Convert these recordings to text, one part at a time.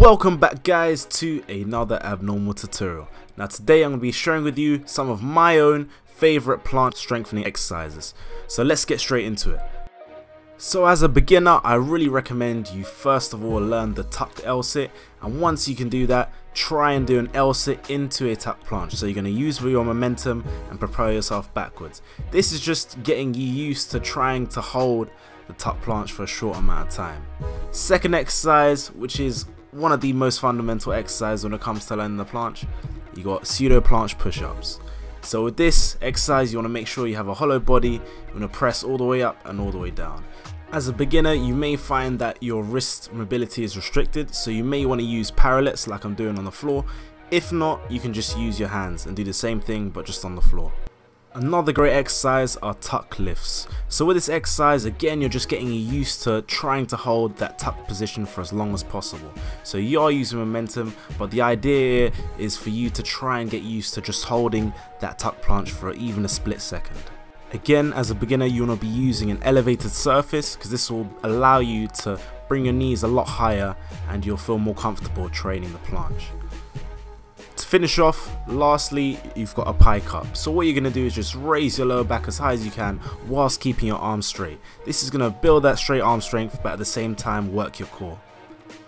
Welcome back guys to another abnormal tutorial. Now today I'm going to be sharing with you some of my own favorite planche strengthening exercises. So let's get straight into it. So as a beginner, I really recommend you first of all learn the tucked L-sit, and once you can do that, try and do an L-sit into a tuck planche. So you're going to use your momentum and propel yourself backwards. This is just getting you used to trying to hold the tuck planche for a short amount of time. Second exercise, which is one of the most fundamental exercises when it comes to learning the planche, you got pseudo planche push-ups. So with this exercise, you want to make sure you have a hollow body. You want to press all the way up and all the way down. As a beginner, you may find that your wrist mobility is restricted, so you may want to use parallettes like I'm doing on the floor. If not, you can just use your hands and do the same thing but just on the floor. Another great exercise are tuck lifts. So with this exercise, again, you're just getting used to trying to hold that tuck position for as long as possible. So you are using momentum, but the idea is for you to try and get used to just holding that tuck planche for even a split second. Again, as a beginner, you want to be using an elevated surface because this will allow you to bring your knees a lot higher and you'll feel more comfortable training the planche. To finish off, lastly, you've got a pike up. So what you're going to do is just raise your lower back as high as you can whilst keeping your arms straight. This is going to build that straight arm strength, but at the same time work your core.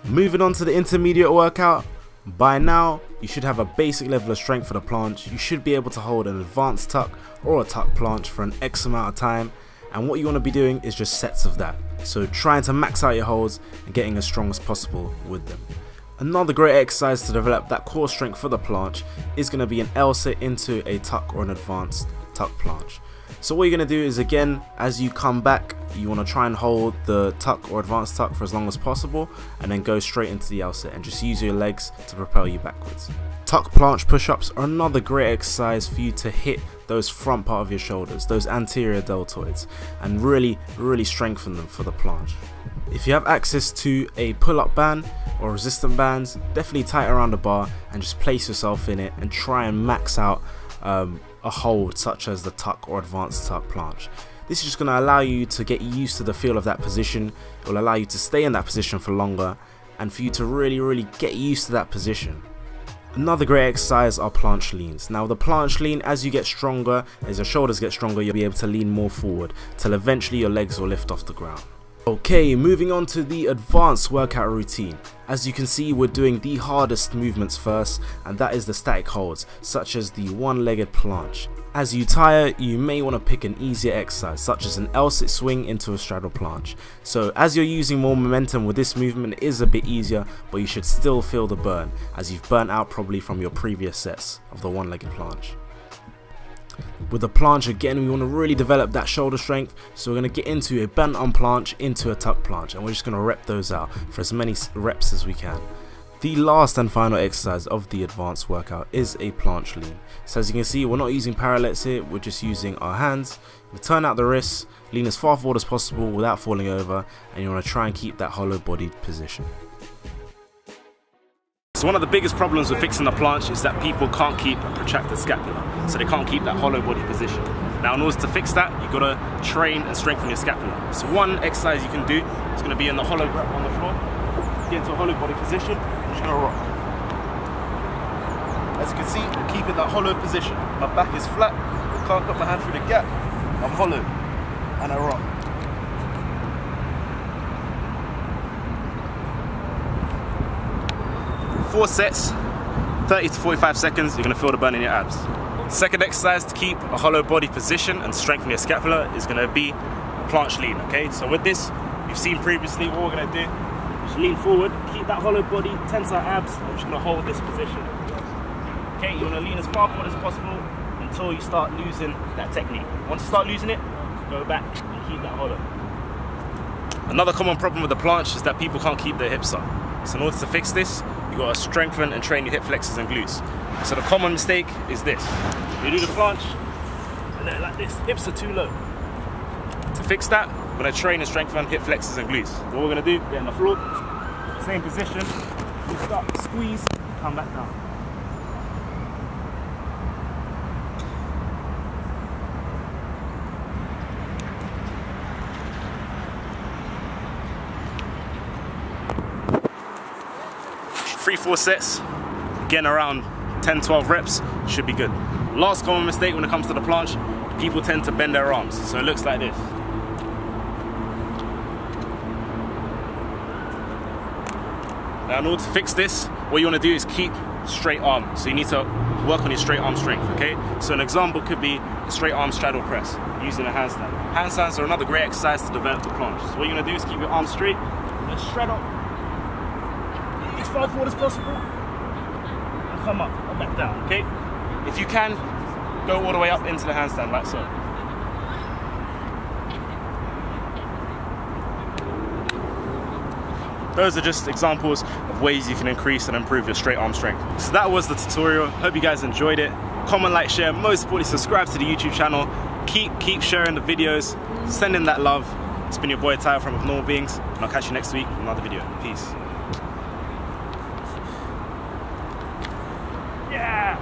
Moving on to the intermediate workout. By now, you should have a basic level of strength for the planche. You should be able to hold an advanced tuck or a tuck planche for an X amount of time. And what you want to be doing is just sets of that. So trying to max out your holds and getting as strong as possible with them. Another great exercise to develop that core strength for the planche is going to be an L-sit into a tuck or an advanced tuck planche. So what you're going to do is, again, as you come back, you want to try and hold the tuck or advanced tuck for as long as possible and then go straight into the L-sit and just use your legs to propel you backwards. Tuck planche push-ups are another great exercise for you to hit those front part of your shoulders, those anterior deltoids, and really strengthen them for the planche. If you have access to a pull-up band or resistant bands, definitely tie it around the bar and just place yourself in it and try and max out a hold such as the tuck or advanced tuck planche. This is just going to allow you to get used to the feel of that position. It will allow you to stay in that position for longer and for you to really get used to that position. Another great exercise are planche leans. Now the planche lean, as you get stronger, as your shoulders get stronger, you'll be able to lean more forward till eventually your legs will lift off the ground. Okay, moving on to the advanced workout routine. As you can see, we're doing the hardest movements first, and that is the static holds, such as the one-legged planche. As you tire, you may want to pick an easier exercise, such as an L-sit swing into a straddle planche. So as you're using more momentum with this movement, it is a bit easier, but you should still feel the burn, as you've burnt out probably from your previous sets of the one-legged planche. With the planche, again, we want to really develop that shoulder strength, so we're going to get into a bent arm planche into a tuck planche, and we're just going to rep those out for as many reps as we can. The last and final exercise of the advanced workout is a planche lean. So as you can see, we're not using parallettes here, we're just using our hands. We turn out the wrists, lean as far forward as possible without falling over, and you want to try and keep that hollow bodied position. So one of the biggest problems with fixing the planche is that people can't keep a protracted scapula, so they can't keep that hollow body position. Now in order to fix that, you've got to train and strengthen your scapula. So one exercise you can do is going to be in the hollow grip on the floor. Get into a hollow body position, you're just going to rock. As you can see, I'm keeping that hollow position. My back is flat, I can't put my hand through the gap, I'm hollow, and I rock. 4 sets, 30 to 45 seconds, you're going to feel the burn in your abs. Second exercise to keep a hollow body position and strengthen your scapula is going to be a planche lean, okay? So with this, you've seen previously, what we're going to do is lean forward, keep that hollow body, tense our abs, and we're just going to hold this position. Okay, you want to lean as far forward as possible until you start losing that technique. Once you start losing it, go back and keep that hollow. Another common problem with the planche is that people can't keep their hips up. So in order to fix this, you've got to strengthen and train your hip flexors and glutes. So the common mistake is this. You do the planche, and then like this, hips are too low. To fix that, we're going to train and strengthen hip flexors and glutes. What we're going to do, get on the floor, same position, you start, squeeze, come back down. 3-4 sets, getting around 10-12 reps, should be good. Last common mistake when it comes to the planche, people tend to bend their arms. So it looks like this. Now in order to fix this, what you want to do is keep straight arm. So you need to work on your straight arm strength, okay? So an example could be a straight arm straddle press using a handstand. Handstands are another great exercise to develop the planche. So what you're going to do is keep your arms straight and straddle as far forward as possible and come up and back down, okay? If you can, go all the way up into the handstand like so. Those are just examples of ways you can increase and improve your straight arm strength. So that was the tutorial. Hope you guys enjoyed it. Comment, like, share, most importantly subscribe to the YouTube channel. Keep sharing the videos, send in that love. It's been your boy Tyler from Abnormal Beings, and I'll catch you next week with another video. Peace. Yeah!